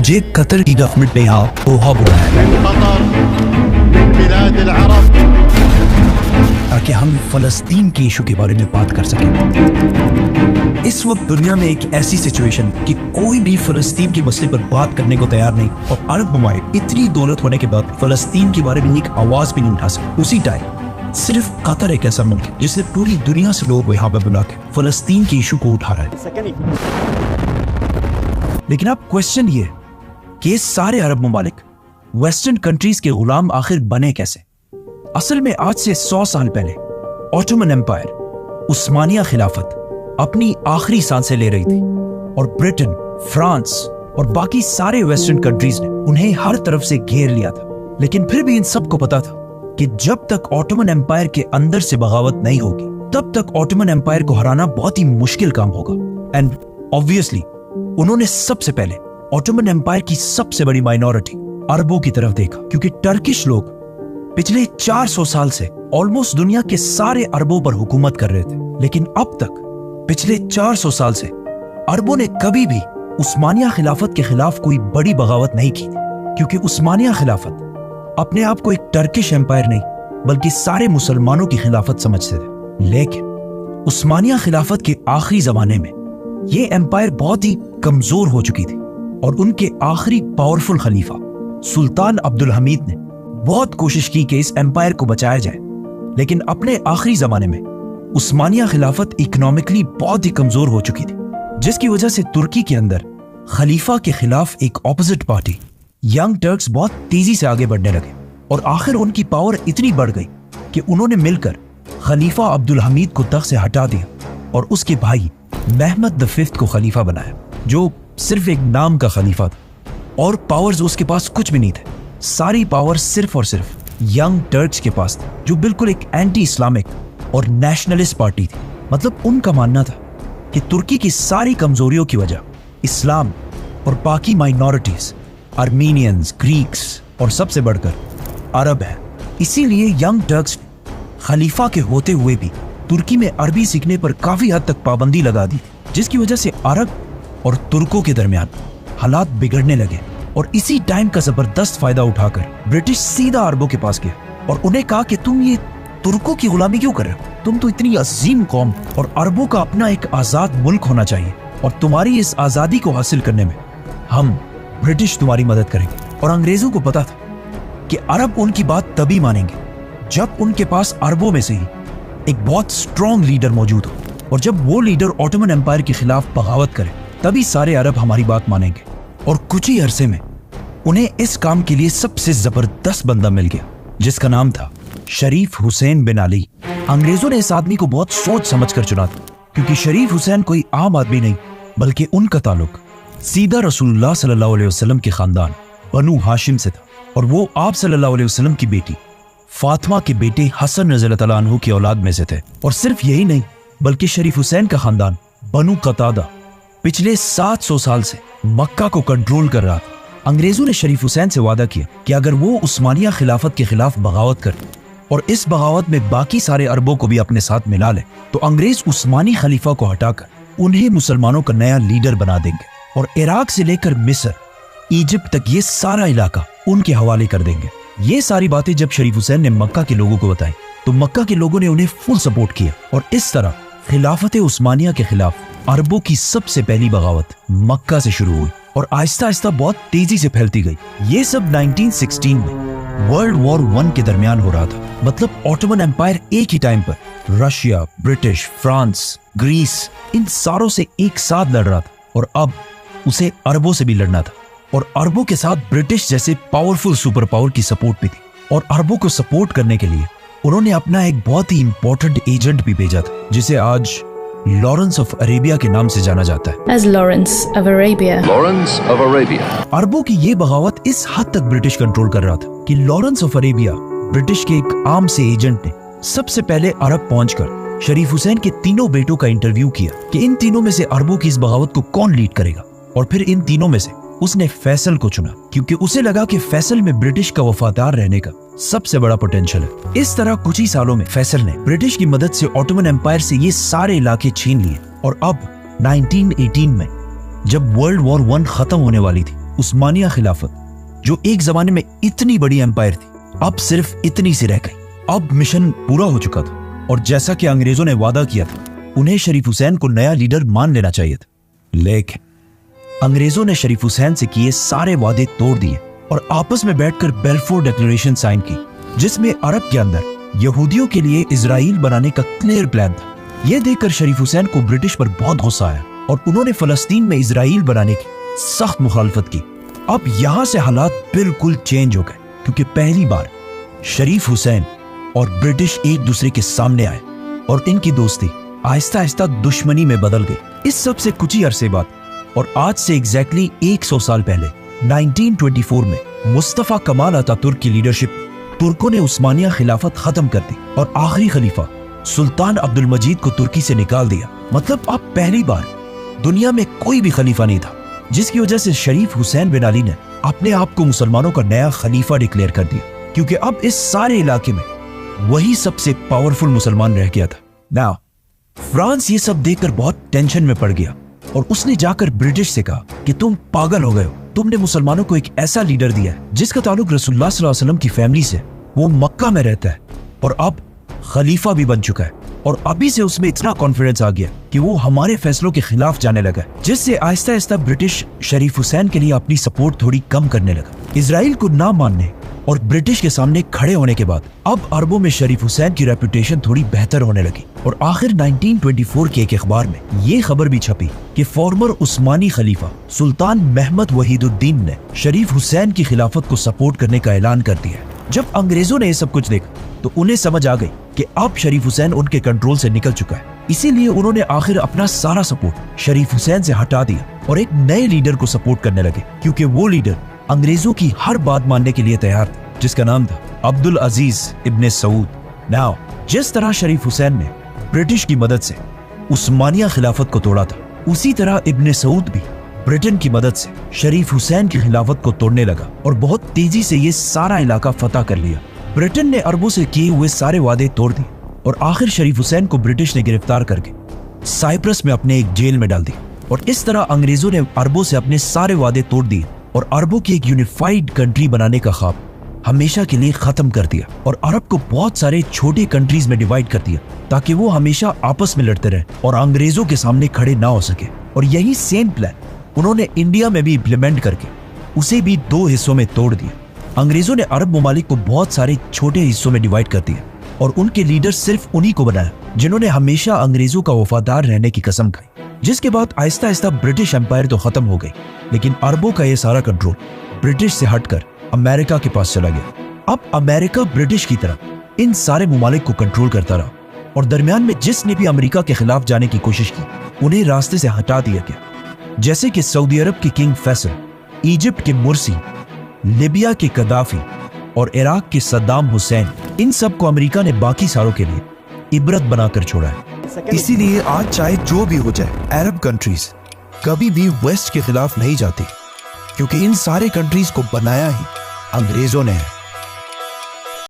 मुझे कतर की गवर्नमेंट ने यहाँ ओहा बुलाया ताकि हम फलस्तीन के इशू के बारे में बात कर सकें। इस वक्त दुनिया में एक ऐसी सिचुएशन कि कोई भी फलस्तीन के मसले पर बात करने को तैयार नहीं, और अरब ममालिक इतनी दौलत होने के बाद फलस्तीन के बारे में एक आवाज भी नहीं उठा सकते। उसी टाइम सिर्फ कतर एक ऐसा मुल्क है जिससे पूरी दुनिया से लोग यहाँ पर बुला के फलस्तीन के इशू को उठा रहे हैं। लेकिन अब क्वेश्चन ये कि सारे अरब ममालिक वेस्टर्न कंट्रीज के गुलाम आखिर बने कैसे? असल में आज से 100 साल पहले ऑटोमन एम्पायर, उस्मानिया खिलाफत अपनी आखिरी सांसें ले रही थी, और ब्रिटेन, फ्रांस और बाकी सारे वेस्टर्न कंट्रीज ने उन्हें हर तरफ से घेर लिया था। लेकिन फिर भी इन सबको पता था कि जब तक ऑटोमन एम्पायर के अंदर से बगावत नहीं होगी तब तक ऑटोमन एम्पायर को हराना बहुत ही मुश्किल काम होगा। एंड ऑब्वियसली उन्होंने सबसे पहले ऑटोमन एम्पायर की सबसे बड़ी माइनॉरिटी अरबों की तरफ देखा, क्योंकि टर्किश लोग पिछले 400 साल से ऑलमोस्ट दुनिया के सारे अरबों पर हुकूमत कर रहे थे। लेकिन अब तक पिछले 400 साल से अरबों ने कभी भी उस्मानिया खिलाफत के खिलाफ कोई बड़ी बगावत नहीं की, क्योंकि उस्मानिया खिलाफत अपने आप को एक टर्किश एम्पायर नहीं बल्कि सारे मुसलमानों की खिलाफत समझते थे। लेकिन उस्मानिया खिलाफत के आखिरी जमाने में ये एम्पायर बहुत ही कमजोर हो चुकी थी, और उनके आखिरी पावरफुल खलीफा सुल्तान अब्दुल हमीद ने बहुत कोशिश की कि इस एम्पायर को बचाया जाए। लेकिन अपने आखिरी जमाने में उस्मानिया खिलाफत इकोनॉमिकली बहुत ही कमजोर हो चुकी थी, जिसकी वजह से तुर्की के अंदर खलीफा के खिलाफ एक ऑपोजिट पार्टी यंग टर्क्स बहुत तेजी से आगे बढ़ने लगे, और आखिर उनकी पावर इतनी बढ़ गई कि उन्होंने मिलकर खलीफा अब्दुल हमीद को तख्त से हटा दिया और उसके भाई महमद V को खलीफा बनाया, जो सिर्फ एक नाम का खलीफा था, और पावर्स उसके पास कुछ भी नहीं थे। सारी पावर सिर्फ और सिर्फ यंग टर्क्स के पास थी, जो बिल्कुल एक एंटी इस्लामिक और नेशनलिस्ट पार्टी थी। मतलब उनका मानना था कि तुर्की की सारी कमजोरियों की वजह इस्लाम और बाकी माइनॉरिटीज, आर्मीनियंस, ग्रीक्स और सबसे बढ़कर अरब है। इसीलिए यंग टर्क्स खलीफा के होते हुए भी तुर्की में अरबी सीखने पर काफी हद तक पाबंदी लगा दी, जिसकी वजह से अरब और तुर्कों के दरमियान हालात बिगड़ने लगे। और इसी टाइम का जबरदस्त फायदा उठाकर ब्रिटिश सीधा अरबों के पास गया और उन्हें कहा कि तुम ये तुर्कों की गुलामी क्यों कर रहे हो? तुम तो इतनी अजीम कौम, और अरबों का अपना एक आजाद मुल्क होना चाहिए, और तुम्हारी इस आजादी को हासिल करने में हम ब्रिटिश तुम्हारी मदद करेंगे। और अंग्रेजों को पता था कि अरब उनकी बात तभी मानेंगे जब उनके पास अरबों में से ही एक बहुत स्ट्रॉन्ग लीडर मौजूद हो, और जब वो लीडर ऑटोमन एम्पायर के खिलाफ बगावत करे तभी सारे अरब हमारी बात मानेंगे। और कुछ ही अरसे में उन्हें इस काम के लिए सबसे जबरदस्त बंदा मिल गया, जिसका नाम था शरीफ हुसैन बिन अली। अंग्रेजों ने इस आदमी को बहुत सोच समझ कर चुना था, क्योंकि शरीफ हुसैन कोई आम आदमी नहीं बल्कि उनका ताल्लुक सीधा रसूलुल्लाह सल्लल्लाहु अलैहि वसल्लम के खानदान बनु हाशिम से था, और वो आप सल्लल्लाहु अलैहि वसल्लम की बेटी फातिमा के बेटे हसन रज़ियल्लाहु तआला अन्हु की औलाद में से थे। और सिर्फ यही नहीं बल्कि शरीफ हुसैन का खानदान बनु कतादा पिछले 700 साल से मक्का को कंट्रोल कर रहा था। अंग्रेजों ने शरीफ हुसैन से वादा किया कि अगर वो उस्मानिया खिलाफत के खिलाफ बगावत करे और इस बगावत में बाकी सारे अरबों को भी अपने साथ मिला ले, तो अंग्रेज उस्मानी खलीफा को हटाकर उन्हें मुसलमानों का नया लीडर बना देंगे, और इराक से लेकर मिस्र, इजिप्ट तक ये सारा इलाका उनके हवाले कर देंगे। ये सारी बातें जब शरीफ हुसैन ने मक्का के लोगों को बताई तो मक्का के लोगों ने उन्हें फुल सपोर्ट किया, और इस तरह खिलाफत उस्मानिया के खिलाफ अरबों की सबसे पहली बगावत मक्का से शुरू हुई, और आहिस्ता आहिस्ता बहुत तेजी से फैलती गई। ये सब 1916 में वर्ल्ड वॉर 1 के दरमियान हो रहा था। मतलब ऑटोमन एम्पायर एक ही टाइम पर रशिया, ब्रिटिश, फ्रांस, ग्रीस, इन सारों से एक साथ लड़ रहा था, और अब उसे अरबों से भी लड़ना था। और अरबों के साथ ब्रिटिश जैसे पावरफुल सुपर पावर की सपोर्ट भी थी, और अरबों को सपोर्ट करने के लिए उन्होंने अपना एक बहुत ही इंपॉर्टेंट एजेंट भी भेजा था, जिसे आज लॉरेंस ऑफ अरेबिया के नाम से जाना जाता है। As Lawrence of Arabia. Lawrence of Arabia. अरबों की ये बगावत इस हद तक ब्रिटिश कंट्रोल कर रहा था कि लॉरेंस ऑफ अरेबिया, ब्रिटिश के एक आर्म से एजेंट ने सबसे पहले अरब पहुंचकर शरीफ हुसैन के तीनों बेटों का इंटरव्यू किया कि इन तीनों में से अरबों की इस बगावत को कौन लीड करेगा, और फिर इन तीनों में से उसने फैसल को चुना, क्योंकि उसे लगा कि फैसल में ब्रिटिश का वफादार रहने का सबसे बड़ा पोटेंशियल है। इस तरह कुछ ही सालों में फैसल ने ब्रिटिश की मदद से ऑटोमन एम्पायर से ये सारे इलाके छीन लिए, और अब 1918 में जब वर्ल्ड वॉर 1 खत्म होने वाली थी उस्मानिया खिलाफत, जो एक जमाने में इतनी बड़ी एम्पायर थी, अब सिर्फ इतनी सी रह गई। अब मिशन पूरा हो चुका था और जैसा कि अंग्रेजों ने वादा किया था, उन्हें शरीफ हुसैन को नया लीडर मान लेना चाहिए था। लेकिन अंग्रेजों ने शरीफ हुसैन से किए सारे वादे तोड़ दिए और आपस में बैठकर बेल्फोर डिक्लेरेशन साइन की, जिसमें अरब के अंदर यहूदियों के लिए इजराइल बनाने का क्लियर प्लान था। यह देखकर शरीफ हुसैन को ब्रिटिश पर बहुत गुस्सा आया और उन्होंने फलस्तीन में इजराइल बनाने की सख्त मुखालफत की। अब यहां से हालात बिल्कुल चेंज हो गए, क्योंकि पहली बार शरीफ हुसैन और ब्रिटिश एक दूसरे के सामने आए और इनकी दोस्ती आहिस्ता आहिस्ता दुश्मनी में बदल गई। इस सब से कुछ ही अरसे बाद और आज से एग्जैक्टली 100 साल पहले 1924 में मुस्तफा कमाल अतातुर्क की लीडरशिप तुर्कों ने उस्मानिया खिलाफत खत्म कर दी और आखिरी खलीफा सुल्तान अब्दुल मजीद को तुर्की से निकाल दिया। मतलब अब पहली बार दुनिया में कोई भी खलीफा नहीं था, जिसकी वजह से शरीफ हुसैन बिन अली ने अपने आप को मुसलमानों का नया खलीफा डिक्लेयर कर दिया, क्योंकि अब इस सारे इलाके में वही सबसे पावरफुल मुसलमान रह गया था। नाउ फ्रांस ये सब देखकर बहुत टेंशन में पड़ गया और उसने जाकर ब्रिटिश से कहा कि तुम पागल हो गए हो, तुमने मुसलमानों को एक ऐसा लीडर दिया है जिसका ताल्लुक रसूलुल्लाह सल्लल्लाहु अलैहि वसल्लम की फैमिली से, वो मक्का में रहता है और अब खलीफा भी बन चुका है और अभी से उसमें इतना कॉन्फिडेंस आ गया कि वो हमारे फैसलों के खिलाफ जाने लगा, जिससे आहिस्ता आहिस्ता ब्रिटिश शरीफ हुसैन के लिए अपनी सपोर्ट थोड़ी कम करने लगा। इजराइल को ना मानने और ब्रिटिश के सामने खड़े होने के बाद अब अरबों में शरीफ हुसैन की रेपुटेशन थोड़ी बेहतर होने लगी और आखिर 1924 के एक अखबार में ये खबर भी छपी कि फॉर्मर उस्मानी खलीफा सुल्तान महमद वहीदुद्दीन ने शरीफ हुसैन की खिलाफत को सपोर्ट करने का ऐलान कर दिया। जब अंग्रेजों ने ये सब कुछ देखा तो उन्हें समझ आ गई कि अब शरीफ हुसैन उनके कंट्रोल से निकल चुका है, इसीलिए उन्होंने आखिर अपना सारा सपोर्ट शरीफ हुसैन से हटा दिया और एक नए लीडर को सपोर्ट करने लगे, क्योंकि वो लीडर अंग्रेजों की हर बात मानने के लिए तैयार था, जिसका नाम था अब्दुल अजीज इब्ने सऊद। नाउ जिस तरह शरीफ हुसैन ने ब्रिटिश की मदद से उस्मानिया खिलाफत को तोड़ा था, उसी तरह इब्ने सऊद भी ब्रिटेन की मदद से शरीफ हुसैन की खिलाफत को तोड़ने लगा और बहुत तेजी से ये सारा इलाका फतह कर लिया। ब्रिटेन ने अरबों से किए हुए सारे वादे तोड़ दिए और आखिर शरीफ हुसैन को ब्रिटिश ने गिरफ्तार करके साइप्रस में अपने एक जेल में डाल दिया और इस तरह अंग्रेजों ने अरबों से अपने सारे वादे तोड़ दिए और अरबों की एक यूनिफाइड कंट्री बनाने का ख्वाब हमेशा के लिए खत्म कर दिया और अरब को बहुत सारे छोटे कंट्रीज में डिवाइड कर दिया, ताकि वो हमेशा आपस में लड़ते रहे और अंग्रेजों के सामने खड़े ना हो सके। और यही सेम प्लान उन्होंने इंडिया में भी इम्प्लीमेंट करके उसे भी 2 हिस्सों में तोड़ दिया। अंग्रेजों ने अरब ममालिक को बहुत सारे छोटे हिस्सों में डिवाइड कर दिया और उनके लीडर सिर्फ उन्हीं को बनाया जिन्होंने हमेशा अंग्रेजों का वफादार रहने की कसम खाई। जिसके बाद आहिस्ता आहिस्ता ब्रिटिश एम्पायर तो खत्म हो गई, लेकिन अरबों का यह सारा कंट्रोल ब्रिटिश से हटकर अमेरिका के पास चला गया। अब अमेरिका ब्रिटिश की तरह इन सारे ममालिक को कंट्रोल करता रहा और दरमियान में जिसने भी अमेरिका के खिलाफ जाने की कोशिश की उन्हें रास्ते से हटा दिया गया, जैसे कि सऊदी अरब के किंग फैसल, इजिप्ट के मुर्सी, लिबिया के कदाफी और इराक के सद्दाम हुसैन। इन सब को अमेरिका ने बाकी सारों के लिए इबरत बनाकर छोड़ा है। इसीलिए आज चाहे जो भी हो जाए, अरब कंट्रीज कभी भी वेस्ट के खिलाफ नहीं जाती, क्योंकि इन सारे कंट्रीज को बनाया ही अंग्रेजों ने है।